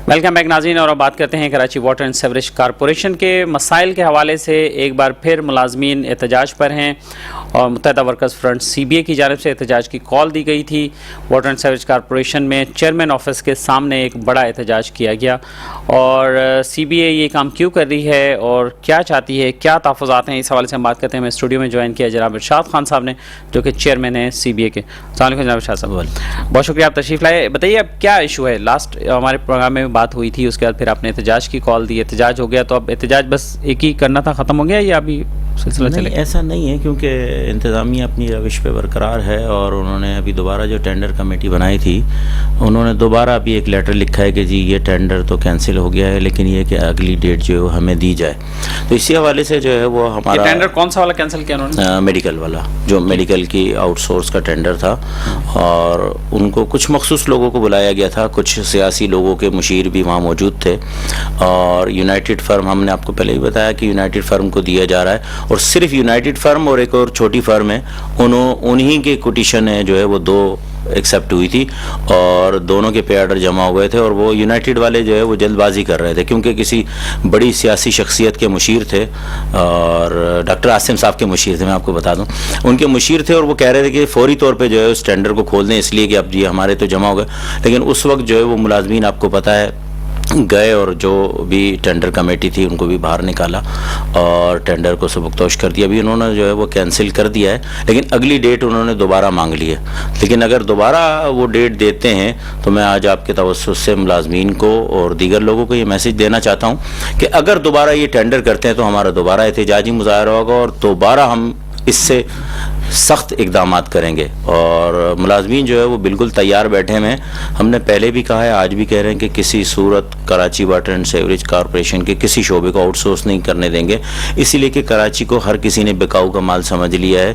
Welcome back ناظرین، اور اب بات کرتے ہیں Karachi water and sewerage corporation کے مسائل کے حوالے سے۔ ایک بار پھر ملازمین احتجاج پر ہیں اور متحدہ ورکرز فرنٹ سی بی اے کی جانب سے احتجاج کی کال دی گئی تھی۔ واٹر اینڈ سیوریج کارپوریشن میں چیئرمین آفس کے سامنے ایک بڑا احتجاج کیا گیا، اور سی بی اے یہ کام کیوں کر رہی ہے اور کیا چاہتی ہے، کیا تحفظات ہیں، اس حوالے سے ہم بات کرتے ہیں۔ میں اسٹوڈیو میں جوائن کیا جناب ارشاد خان صاحب نے، جو کہ چیئرمین ہیں سی بی اے کے۔ السلام علیکم جناب ارشاد صاحب، بہت شکریہ آپ تشریف لائے۔ بتائیے اب کیا ایشو ہے؟ لاسٹ ہمارے پروگرام میں بات ہوئی تھی، اس کے بعد پھر آپ نے احتجاج کی کال دی، احتجاج ہو گیا، تو اب احتجاج بس ایک ہی کرنا تھا، ختم ہو گیا یا ابھی سلسلہ چلے؟ ایسا نہیں ہے، کیونکہ انتظامیہ اپنی روش پہ برقرار ہے، اور انہوں نے ابھی دوبارہ جو ٹینڈر کمیٹی بنائی تھی، انہوں نے دوبارہ ابھی ایک لیٹر لکھا ہے کہ جی یہ ٹینڈر تو کینسل ہو گیا ہے، لیکن یہ کہ اگلی ڈیٹ جو ہے ہمیں دی جائے۔ تو اسی حوالے سے جو ہے وہ ہمارا ٹینڈر کون سا والا کینسل کیا انہوں نے؟ میڈیکل والا، جو میڈیکل کی آؤٹ سورس کا ٹینڈر تھا، اور ان کو کچھ مخصوص لوگوں کو بلایا گیا تھا، کچھ سیاسی لوگوں کے مشیر بھی وہاں موجود تھے، اور یونائٹڈ فرم، ہم نے آپ کو پہلے ہی بتایا کہ یونائٹڈ فرم کو دیا جا رہا ہے، اور صرف یونائٹڈ فرم اور ایک اور چھوٹی فرم ہے، انہی کے کوٹیشن ہے جو ہے وہ دو ایکسیپٹ ہوئی تھی، اور دونوں کے پے آرڈر جمع ہوئے تھے، اور وہ یونائٹڈ والے جو ہے وہ جلد بازی کر رہے تھے، کیونکہ کسی بڑی سیاسی شخصیت کے مشیر تھے، اور ڈاکٹر عاصم صاحب کے مشیر تھے، میں آپ کو بتا دوں ان کے مشیر تھے، اور وہ کہہ رہے تھے کہ فوری طور پہ جو ہے اس ٹینڈر کو کھول دیں، اس لیے کہ اب یہ ہمارے تو جمع ہو گئے۔ لیکن اس وقت جو ہے وہ ملازمین، آپ کو پتہ ہے، گئے اور جو بھی ٹینڈر کمیٹی تھی ان کو بھی باہر نکالا اور ٹینڈر کو سبکدوش کر دیا۔ ابھی انہوں نے جو ہے وہ کینسل کر دیا ہے، لیکن اگلی ڈیٹ انہوں نے دوبارہ مانگ لی ہے۔ لیکن اگر دوبارہ وہ ڈیٹ دیتے ہیں تو میں آج آپ کے توسط سے ملازمین کو اور دیگر لوگوں کو یہ میسج دینا چاہتا ہوں کہ اگر دوبارہ یہ ٹینڈر کرتے ہیں تو ہمارا دوبارہ احتجاجی مظاہرہ ہوگا، اور دوبارہ ہم اس سے سخت اقدامات کریں گے، اور ملازمین جو ہے وہ بالکل تیار بیٹھے ہیں۔ ہم نے پہلے بھی کہا ہے، آج بھی کہہ رہے ہیں کہ کسی صورت Karachi water and sewerage corporation کے کسی شعبے کو آؤٹ سورس نہیں کرنے دیں گے، اسی لیے کہ کراچی کو ہر کسی نے بکاؤ کا مال سمجھ لیا ہے۔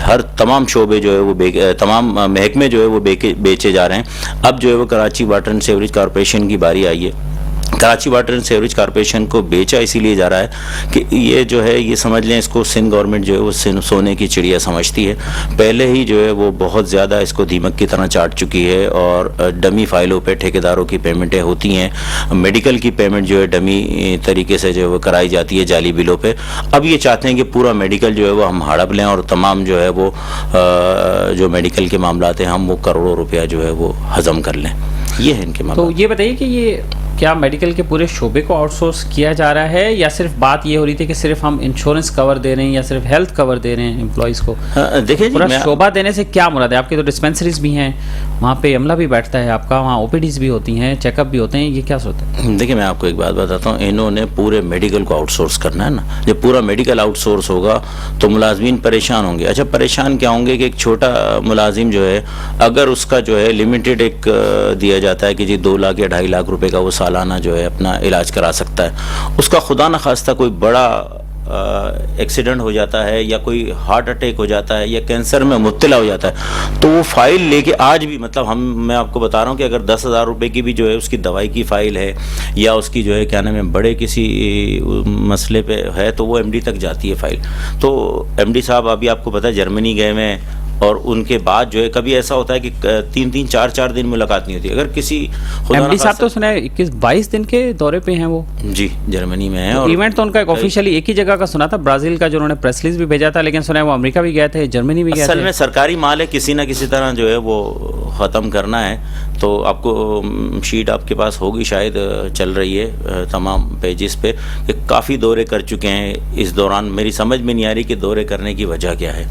ہر تمام شعبے جو ہے وہ تمام محکمے جو ہے وہ بیچے جا رہے ہیں۔ اب جو ہے وہ Karachi water and sewerage corporation کی باری آئی ہے۔ Karachi water and sewerage corporation کو بیچا اسی لیے جا رہا ہے کہ یہ جو ہے، یہ سمجھ لیں اس کو سندھ گورنمنٹ جو ہے وہ سونے کی چڑیا سمجھتی ہے۔ پہلے ہی جو ہے وہ بہت زیادہ اس کو دیمک کی طرح چاٹ چکی ہے، اور ڈمی فائلوں پہ ٹھیکیداروں کی پیمنٹیں ہوتی ہیں، میڈیکل کی پیمنٹ جو ہے ڈمی طریقے سے جو ہے وہ کرائی جاتی ہے جعلی بلوں پہ۔ اب یہ چاہتے ہیں کہ پورا میڈیکل جو ہے وہ ہم ہڑپ لیں، اور تمام جو ہے وہ جو میڈیکل کے معاملات ہیں ہم وہ کروڑوں روپیہ جو ہے وہ ہضم کر لیں۔ یہ ہے ان کے معاملات۔ تو یہ بتائیے کہ یہ کیا میڈیکل کے پورے شعبے کو آؤٹ سورس کیا جا رہا ہے، یا صرف بات یہ ہو رہی تھی کہ صرف ہم انشورنس کور دے رہے ہیں، یا صرف ہیلتھ کور دے رہے ہیں امپلائیز کو؟ دیکھیں پورا شعبہ دینے سے کیا مراد ہے؟ آپ کے تو ڈسپینسریز بھی ہیں، وہاں پہ عملہ بھی بیٹھتا ہے آپ کا، وہاں او پی ڈیز بھی ہوتی ہیں، چیک اپ بھی ہوتے ہیں، یہ کیا سوچتے ہیں؟ دیکھیں میں آپ کو ایک بات بتاتا ہوں، انہوں نے پورے میڈیکل کو آؤٹ سورس کرنا ہے نا۔ جب پورا میڈیکل آؤٹ سورس ہوگا تو ملازمین پریشان ہوں گے۔ اچھا پریشان کیا ہوں گے کہ ایک چھوٹا ملازم جو ہے، اگر اس کا جو ہے لمیٹڈ ایک دیا جاتا ہے کہ جی 2 لاکھ یا 2.5 لاکھ روپے کا وہ سالانہ جو ہے اپنا علاج کرا سکتا ہے، اس کا خدا نخواستہ کوئی بڑا ایکسیڈنٹ ہو جاتا ہے، یا کوئی ہارٹ اٹیک ہو جاتا ہے، یا کینسر میں مبتلا ہو جاتا ہے، تو وہ فائل لے کے آج بھی، مطلب میں آپ کو بتا رہا ہوں کہ اگر 10,000 روپے کی بھی جو ہے اس کی دوائی کی فائل ہے، یا اس کی جو ہے کیا نام ہے بڑے کسی مسئلے پہ ہے، تو وہ ایم ڈی تک جاتی ہے فائل۔ تو ایم ڈی صاحب ابھی آپ کو پتہ ہے جرمنی گئے ہوئے ہیں، اور ان کے بعد جو ہے کبھی ایسا ہوتا ہے کہ 3-3 4-4 دن ملاقات نہیں ہوتی۔ اگر کسی ایم ڈی صاحب تو سنا ہے 21-22 دن کے دورے پہ ہیں وہ، جی جرمنی میں ہیں، اور ایونٹ تو ان کا ایک آفیشیلی ایک ہی جگہ کا سنا تھا، برازیل کا، جو انہوں نے پریس ریلیز بھی بھیجا تھا، لیکن سنا ہے وہ امریکہ بھی گئے تھے، جرمنی بھی گئے تھے۔ اصل میں سرکاری مال ہے، کسی نہ کسی طرح جو ہے وہ ختم کرنا ہے۔ تو آپ کو شیٹ آپ کے پاس ہوگی شاید، چل رہی ہے تمام پیجز پہ، کہ کافی دورے کر چکے ہیں اس دوران۔ میری سمجھ میں نہیں آ رہی کہ دورے کرنے کی وجہ کیا ہے۔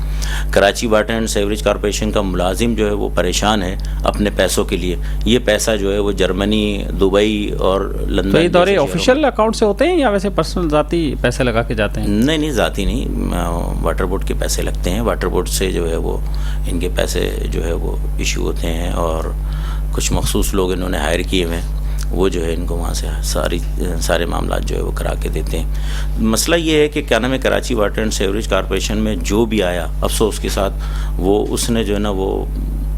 Karachi water and sewerage corporation کا ملازم جو ہے وہ پریشان ہے اپنے پیسوں کے لیے۔ یہ پیسہ جو ہے وہ جرمنی، دبئی اور لندن۔ تو یہ دورے آفیشیل اکاؤنٹ سے ہوتے ہیں یا ویسے پرسنل ذاتی پیسے لگا کے جاتے ہیں؟ نہیں ذاتی نہیں، واٹر بورڈ کے پیسے لگتے ہیں، واٹر بورڈ سے جو ہے وہ ان کے پیسے جو ہے وہ ایشو ہوتے ہیں، اور کچھ مخصوص لوگ انہوں نے ہائر کیے ہوئے ہیں، وہ جو ہے ان کو وہاں سے سارے معاملات جو ہے وہ کرا کے دیتے ہیں۔ مسئلہ یہ ہے کہ کیا نام ہے، Karachi water and sewerage corporation میں جو بھی آیا، افسوس کے ساتھ وہ اس نے جو ہے نا وہ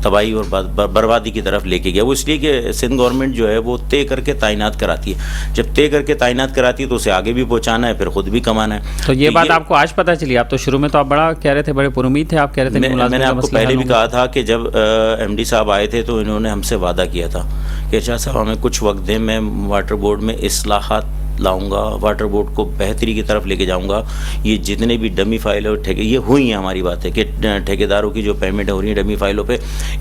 تباہی اور بربادی کی طرف لے کے گیا. وہ اس لیے کہ سندھ گورنمنٹ جو ہے وہ طے کر کے تعینات کراتی ہے. جب طے کر کے تعینات کراتی ہے تو اسے آگے بھی پہنچانا ہے, پھر خود بھی کمانا ہے. تو یہ بات آپ کو آج پتہ چلی؟ آپ تو شروع میں تو آپ بڑا کہہ رہے تھے, بڑے پر امید تھے, آپ کہہ رہے تھے میں نے آپ کو پہلے بھی کہا تھا کہ جب ایم ڈی صاحب آئے تھے تو انہوں نے ہم سے وعدہ کیا تھا کہ ارشاد صاحب ہمیں کچھ وقت دیں, میں واٹر بورڈ میں اصلاحات لاؤں گا, واٹر بورڈ کو بہتری کی طرف لے کے جاؤں گا. یہ جتنے بھی ڈمی فائل اور ٹھیکے یہ ہوئی ہیں, ہماری بات ہے کہ ٹھیکیداروں کی جو پیمنٹ ہو رہی ہیں ڈمی فائلوں پہ,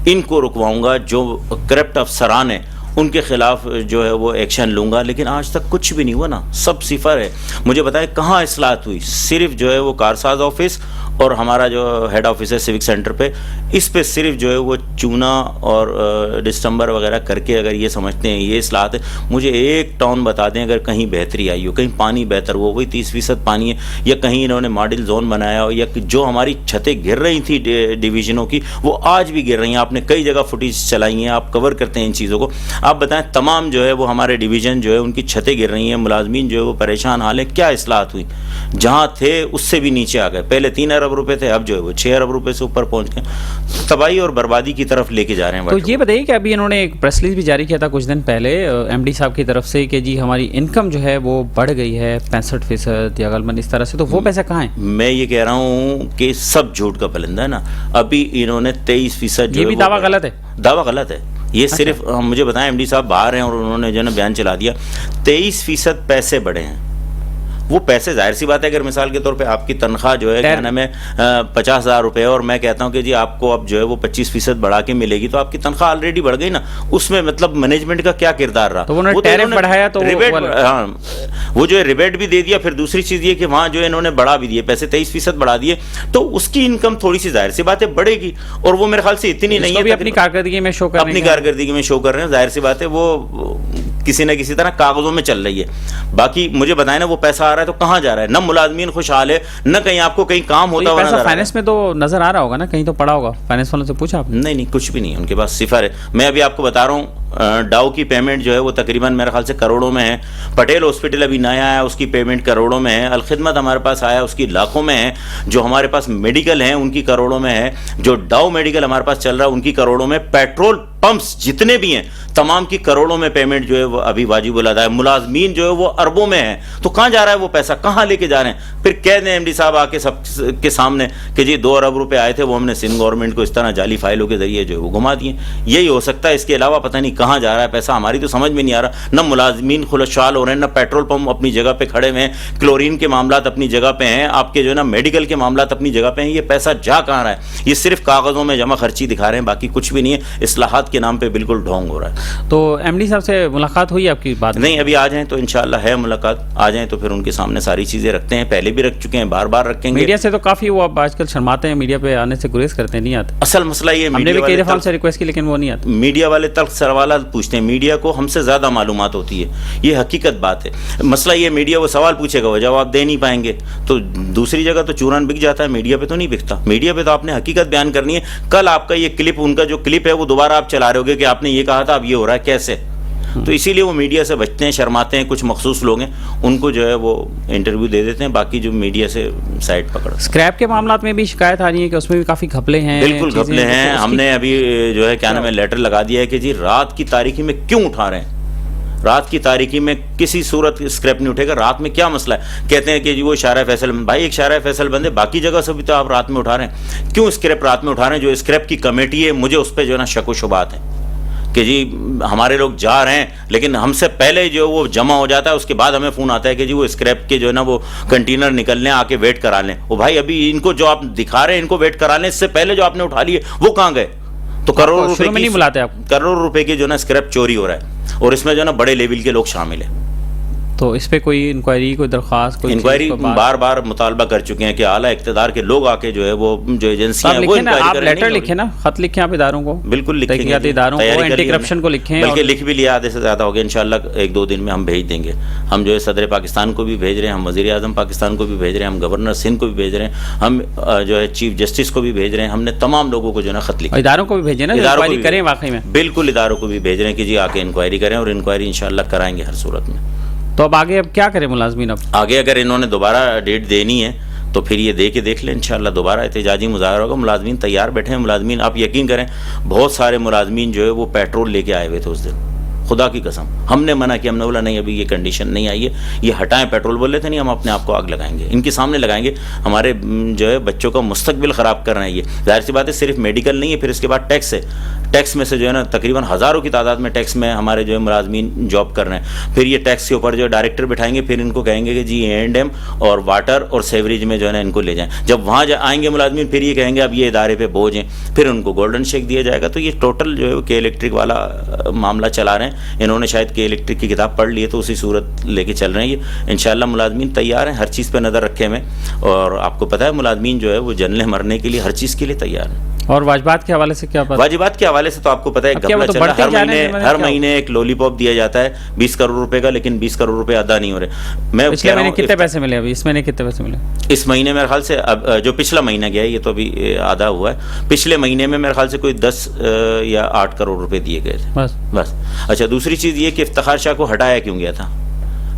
ان کو رکواؤں گا. جو کرپٹ افسران ہیں ان کے خلاف جو ہے وہ ایکشن لوں گا. لیکن آج تک کچھ بھی نہیں ہوا نا, سب صفر ہے. مجھے بتائیں کہاں اصلاحات ہوئی؟ صرف جو ہے وہ کارساز آفس اور ہمارا جو ہیڈ آفس ہے سیوک سینٹر پہ, اس پہ صرف جو ہے وہ چونا اور ڈسٹمبر وغیرہ کر کے اگر یہ سمجھتے ہیں یہ اصلاحات ہے. مجھے ایک ٹاؤن بتا دیں اگر کہیں بہتری آئی ہو, کہیں پانی بہتر ہو, وہی 30% پانی ہے, یا کہیں انہوں نے ماڈل زون بنایا ہو, یا جو ہماری چھتیں گر رہی تھیں ڈویژنوں کی وہ آج بھی گر رہی ہیں. آپ نے کئی جگہ فوٹیج چلائی ہیں, آپ کور کرتے ہیں ان چیزوں کو. آپ بتائیں تمام جو ہے وہ ہمارے ڈویژن جو ہے ان کی چھتیں گر رہی ہیں, ملازمین جو ہے وہ پریشان حال ہیں. کیا اصلاحات ہوئی؟ جہاں تھے اس سے بھی نیچے آ گئے. پہلے 3 ارب روپے تھے, اب جو ہے وہ 6 ارب روپے سے اوپر پہنچ گئے. تباہی اور بربادی کی طرف لے کے جا رہے ہیں. تو یہ بتائیے کہ ابھی انہوں نے ایک پریس ریلیز بھی جاری کیا تھا کچھ دن پہلے ایم ڈی صاحب کی طرف سے کہ جی ہماری انکم جو ہے وہ بڑھ گئی ہے 65% یا غالباً اس طرح سے, تو وہ پیسے کہاں ہیں؟ میں یہ کہہ رہا ہوں کہ سب جھوٹ کا پلندہ ہے نا. ابھی انہوں نے 23%, یہ بھی دعویٰ غلط ہے, دعویٰ غلط ہے. یہ صرف مجھے بتائیں ایم ڈی صاحب باہر ہیں اور انہوں نے جو ہے نا بیان چلا دیا 23% پیسے بڑھے ہیں. وہ پیسے ظاہر سی بات ہے اگر مثال کے طور پہ آپ کی تنخواہ جو ہے کیا نام ہے 50,000 روپے اور میں کہتا ہوں کہ جی آپ کو اب جو ہے وہ 25% بڑھا کے ملے گی, تو آپ کی تنخواہ آلریڈی بڑھ گئی نا. اس میں مطلب مینجمنٹ کا کیا کردار رہا؟ تو انہوں نے ٹیرف بڑھایا تو ہاں وہ جو ہے ریبیٹ بھی دے دیا. پھر دوسری چیز یہ کہ وہاں جو ہے انہوں نے بڑھا بھی دیے پیسے, 23% بڑھا دیے, تو اس کی انکم تھوڑی سی ظاہر سی بات ہے بڑھے گی. اور وہ میرے خیال سے اتنی نہیں ہے, اپنی کارکردگی میں شو کر رہے ہیں. ظاہر سی بات ہے وہ کسی نہ کسی طرح کاغذوں میں چل رہی ہے. باقی مجھے بتائیں نا وہ پیسہ آ رہا ہے تو کہاں جا رہا ہے؟ نہ ملازمین خوشحال ہے, نہ کہیں آپ کو کہیں کام ہوتا ہوا نظر آ رہا ہے. فائنانس میں تو نظر آ رہا ہوگا نا, کہیں تو پڑا ہوگا, فائنانس والوں سے پوچھا آپ نے؟ نہیں کچھ بھی نہیں, ان کے پاس صفر ہے. میں ابھی آپ کو بتا رہا ہوں ڈاؤ کی پیمنٹ جو ہے وہ تقریباً میرے خیال سے کروڑوں میں ہے. پٹیل ہاسپٹل ابھی نیا آیا, اس کی پیمنٹ کروڑوں میں ہے. الخدمت ہمارے پاس آیا, اس کی لاکھوں میں ہے. جو ہمارے پاس میڈیکل ہیں ان کی کروڑوں میں ہے. جو ڈاؤ میڈیکل ہمارے پاس چل رہا ہے ان کی کروڑوں میں. پیٹرول پمپس جتنے بھی ہیں تمام کی کروڑوں میں پیمنٹ جو ہے وہ ابھی واجب الادا ہے. ملازمین جو ہے وہ اربوں میں ہیں. تو کہاں جا رہا ہے وہ پیسہ, کہاں لے کے جا رہے ہیں؟ پھر کہہ دیں ایم ڈی صاحب آ کے سب کے سامنے کہ جی 2 ارب روپے آئے تھے وہ ہم نے سندھ گورنمنٹ کو اس طرح جعلی فائلوں کے ذریعے جو ہے وہ گھما دیے. یہی ہو سکتا ہے, اس کے علاوہ پتہ نہیں کہاں جا رہا ہے پیسہ. ہماری تو سمجھ میں نہیں آ رہا. نہ ملازمین خلشال ہو رہے ہیں, نہ پیٹرول پمپ اپنی جگہ پہ کھڑے ہوئے ہیں, کلورین کے معاملات اپنی جگہ پہ ہیں, آپ کے جو ہے نا میڈیکل کے معاملات اپنی جگہ پہ ہیں. یہ پیسہ جا کہاں رہا ہے؟ یہ صرف کاغذوں میں جمع خرچی دکھا رہے ہیں, باقی کچھ بھی نہیں ہے. اصلاحات کے نام پہ بالکل ڈھونگ ہو رہا ہے. تو ایم ڈی صاحب سے ملاقات ہوئی آپ کی؟ بات نہیں, ابھی آ جائیں تو انشاءاللہ ہے ملاقات. آ جائیں تو پھر ان کے سامنے ساری چیزیں رکھتے ہیں, پہلے بھی رکھ چکے ہیں, بار بار رکھیں گے. میڈیا سے تو کافی وہ اب آج کل شرماتے ہیں, میڈیا پہ آنے سے گریز کرتے ہیں, نہیں آتے. اصل مسئلہ یہ ہم نے بھی کئی دفعہ سے ریکویسٹ کی لیکن وہ نہیں آتے. میڈیا والے تلخ سوالات پوچھتے ہیں. میڈیا کو ہم سے زیادہ معلومات ہوتی ہے, یہ حقیقت بات ہے. مسئلہ یہ میڈیا وہ سوال پوچھے گا وہ جواب دے نہیں پائیں گے, تو دوسری جگہ تو چوران بک جاتا ہے, میڈیا پہ تو نہیں بکتا. میڈیا پہ تو آپ نے حقیقت بیان کرنی ہے. کل آپ کا یہ کلپ, ان کا جو کلپ ہے وہ دوبارہ آپ چلا رہے ہوگے کہ آپ نے یہ کہا تھا, اب یہ ہو رہا ہے کیسے. تو اسی لیے وہ میڈیا سے بچتے ہیں, شرماتے ہیں. کچھ مخصوص لوگ ہیں ان کو جو ہے وہ انٹرویو دے دیتے ہیں, باقی جو میڈیا سے سائڈ پکڑ. اسکریپ کے معاملات میں بھی شکایت آ رہی ہے کہ اس میں بھی کافی گھپلے ہیں. بالکل گھپلے ہیں. ہم نے ابھی جو ہے کیا نام ہے لیٹر لگا دیا ہے کہ جی رات کی تاریکی میں کیوں اٹھا رہے ہیں. رات کی تاریکی میں کسی صورت اسکریپ نہیں اٹھے گا. رات میں کیا مسئلہ ہے؟ کہتے ہیں کہ جی وہ شارع فیصل بند. بھائی ایک شارع فیصل بند ہے, باقی جگہ سے بھی تو آپ رات میں اٹھا رہے ہیں. کیوں اسکریپ رات میں اٹھا رہے ہیں؟ جو اسکریپ کی کمیٹی ہے مجھے اس پہ جو ہے نا شک و شبہات ہیں کہ جی ہمارے لوگ جا رہے ہیں لیکن ہم سے پہلے جو وہ جمع ہو جاتا ہے, اس کے بعد ہمیں فون آتا ہے کہ جی وہ اسکریپ کے جو ہے نا وہ کنٹینر نکل لیں, آ کے ویٹ کرا لیں. وہ بھائی ابھی ان کو جو آپ دکھا رہے ہیں ان کو ویٹ کرا لیں, اس سے پہلے جو آپ نے اٹھا لیے وہ کہاں گئے؟ تو کروڑ روپے کی جو ہے نا اسکریپ چوری ہو رہا ہے, اور اس میں جو ہے نا بڑے لیول کے لوگ شامل ہیں. تو اس پہ کوئی انکوائری, کوئی درخواست, کوئی انکوائری بار بار مطالبہ کر چکے ہیں کہ اعلیٰ اقتدار کے لوگ آ کے جو ہے وہ جو ایجنسیاں ہیں وہ انکوائری آپ لیٹر لکھیں نا, خط لکھیں آپ اداروں کو. بالکل لکھیں گے, اداروں کو, اینٹی کرپشن کو لکھیں, بلکہ لکھ بھی لیا, آدھے سے زیادہ ہو گیا. انشاءاللہ 1-2 دن میں ہم بھیج دیں گے. ہم جو ہے صدر پاکستان کو بھی بھیج رہے ہیں, ہم وزیر اعظم پاکستان کو بھی بھیج رہے ہیں, ہم گورنر سندھ کو بھی بھیج رہے ہیں, ہم جو ہے چیف جسٹس کو بھی بھیج رہے ہیں. ہم نے تمام لوگوں کو جو ہے نا خط لکھا. اداروں کو بھی بھیجیں نا, انکوائری کریں واقعی میں. بالکل اداروں کو بھی بھیج رہے ہیں کہ جی آ کے انکوائری کریں, اور انکوائری انشاءاللہ کرائیں گے ہر صورت میں. تو اب آگے اب کیا کریں ملازمین؟ اب آگے اگر انہوں نے دوبارہ ڈیٹ دینی ہے تو پھر یہ دے کے دیکھ لیں انشاءاللہ دوبارہ احتجاجی مظاہرہ ہوگا. ملازمین تیار بیٹھے ہیں. ملازمین آپ یقین کریں بہت سارے ملازمین جو ہے وہ پیٹرول لے کے آئے ہوئے تھے اس دن, خدا کی قسم. ہم نے منع کیا, ہم نے بولا نہیں ابھی یہ کنڈیشن نہیں آئی ہے, یہ ہٹائیں. پیٹرول بول رہے تھے نہیں ہم اپنے آپ کو آگ لگائیں گے, ان کے سامنے لگائیں گے. ہمارے جو ہے بچوں کا مستقبل خراب کر رہے ہیں. یہ ظاہر سی بات ہے صرف میڈیکل نہیں ہے, پھر اس کے بعد ٹیکس ہے. ٹیکس میں سے جو ہے نا تقریباً ہزاروں کی تعداد میں ٹیکس میں ہمارے جو ہے ملازمین جاب کر رہے ہیں. پھر یہ ٹیکس کے اوپر جو ہے ڈائریکٹر بٹھائیں گے, پھر ان کو کہیں گے کہ جی A&M اور واٹر اور سیوریج میں جو ہے نا ان کو لے جائیں. جب وہاں آئیں گے ملازمین پھر یہ کہیں گے اب یہ ادارے پہ بوجھ ہیں, پھر ان کو گولڈن شیک دیا جائے گا. تو یہ ٹوٹل جو ہے کہ الیکٹرک والا معاملہ چلا رہے ہیں. انہوں نے شاید کہ الیکٹرک کی کتاب پڑھ لی ہے تو اسی صورت لے کے چل رہے ہیں. یہ انشاءاللہ ملازمین تیار ہیں, ہر چیز پہ نظر رکھے ہوئے, اور آپ کو پتہ ہے ملازمین جو ہے وہ جننے مرنے کے لیے ہر چیز کے لیے تیار ہیں. اور واجبات کے حوالے سے کیا بات؟ واجبات کے حوالے سے تو آپ کو پتہ ہے گھپلہ چل رہا ہے. ہر مہینے ایک لولی پاپ دیا جاتا ہے 20 کروڑ روپے کا, لیکن 20 کروڑ روپے ادا نہیں ہو رہے. میں پچھلے مہینے کتنے پیسے ملے, ابھی اس مہینے کتنے پیسے ملے؟ اس مہینے میرے خیال سے اب جو پچھلا مہینہ گیا ہے یہ تو ابھی آدھا ہوا ہے, پچھلے مہینے میں میرے خیال سے کوئی 10 یا 8 کروڑ روپے دیے گئے تھے بس. اچھا دوسری چیز یہ کہ افتخار شاہ کو ہٹایا کیوں گیا تھا؟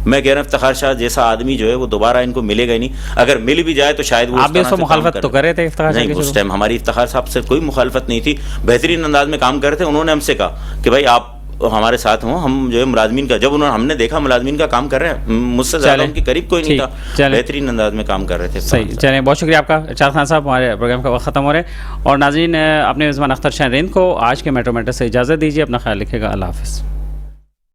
میں کہہ رہا ہوں افتخار شاہ جیسا آدمی جو ہے وہ دوبارہ ان کو ملے گا ہی نہیں. اگر مل بھی جائے تو شاید وہ آپ بھی اس کو مخالفت تو کر رہے تھے افتخار شاہ؟ نہیں, اس ٹائم ہماری افتخار صاحب سے کوئی مخالفت نہیں تھی, بہترین انداز میں کام کر رہے تھے. انہوں نے ہم سے کہا کہ بھائی آپ ہمارے ساتھ ہوں, ہم جو ہے ملازمین کا, جب ہم نے دیکھا ملازمین کا کام کر رہے ہیں, مجھ سے زیادہ ان کے قریب کوئی نہیں تھا, بہترین انداز میں کام کر رہے تھے. صحیح, چلیں بہت شکریہ آپ کا ارشاد خان صاحب. ہمارے پروگرام کا وقت ختم ہو رہا ہے, اور ناظرین اپنے میزبان اختر شاہ رند کو آج کے میٹرو میٹر سے اجازت دیجیے. اپنا خیال رکھیے گا, اللہ حافظ.